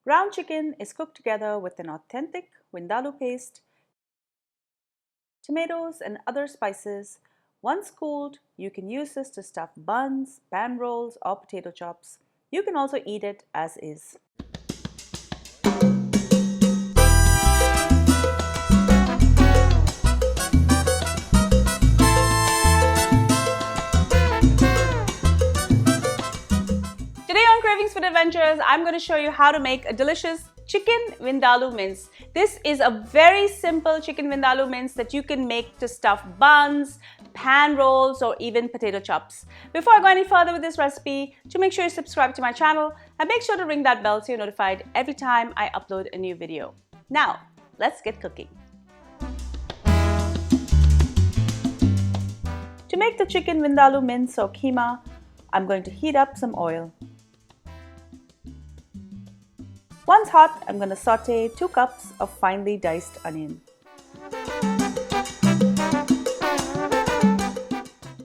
Ground chicken is cooked together with an authentic Vindaloo paste, tomatoes and other spices. Once cooled, you can use this to stuff buns, pan rolls or potato chops. You can also eat it as is. Today on Cravings Food Adventures, I'm going to show you how to make a delicious chicken Vindaloo mince. This is a very simple chicken Vindaloo mince that you can make to stuff buns, pan rolls or even potato chops. Before I go any further with this recipe, to make sure you subscribe to my channel and make sure to ring that bell so you're notified every time I upload a new video. Now, let's get cooking. To make the chicken Vindaloo mince or Kheema, I'm going to heat up some oil. Once hot, I'm going to saute 2 cups of finely diced onion.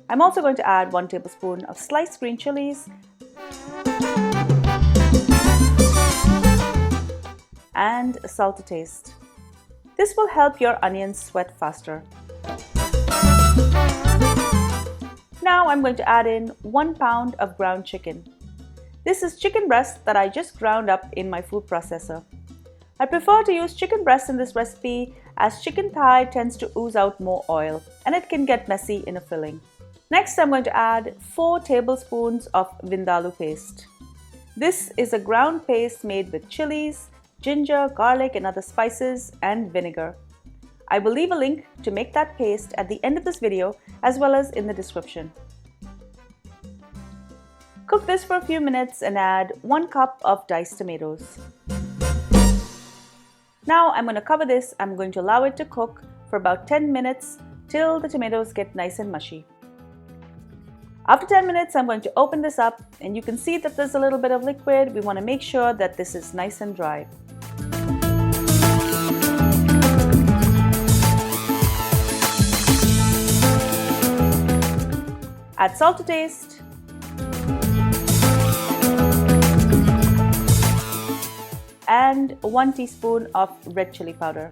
I'm also going to add 1 tablespoon of sliced green chilies and salt to taste. This will help your onions sweat faster. Now I'm going to add in 1 pound of ground chicken. This is chicken breast that I just ground up in my food processor. I prefer to use chicken breast in this recipe as chicken thigh tends to ooze out more oil and it can get messy in a filling. Next, I'm going to add 4 tablespoons of Vindaloo paste. This is a ground paste made with chilies, ginger, garlic and other spices and vinegar. I will leave a link to make that paste at the end of this video as well as in the description. Cook this for a few minutes and add 1 cup of diced tomatoes. Now I'm going to cover this. I'm going to allow it to cook for about 10 minutes till the tomatoes get nice and mushy. After 10 minutes, I'm going to open this up and you can see that there's a little bit of liquid. We want to make sure that this is nice and dry. Add salt to taste. And 1 teaspoon of red chili powder.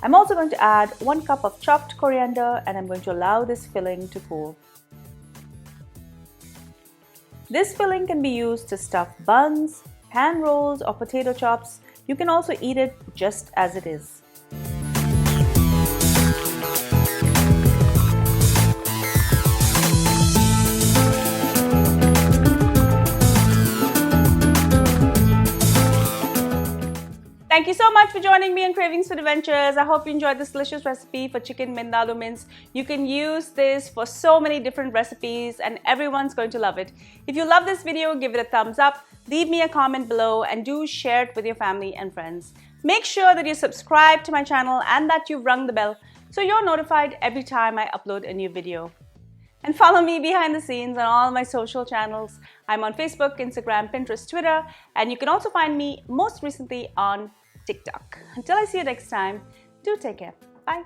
I'm also going to add 1 cup of chopped coriander and I'm going to allow this filling to cool. This filling can be used to stuff buns, pan rolls or potato chops. You can also eat it just as it is. Thank you so much for joining me on Cravings Food Adventures. I hope you enjoyed this delicious recipe for chicken Vindaloo mince. You can use this for so many different recipes and everyone's going to love it. If you love this video, give it a thumbs up, leave me a comment below and do share it with your family and friends. Make sure that you subscribe to my channel and that you've rung the bell so you're notified every time I upload a new video. And follow me behind the scenes on all my social channels. I'm on Facebook, Instagram, Pinterest, Twitter, and you can also find me most recently on TikTok. Until I see you next time, do take care. Bye.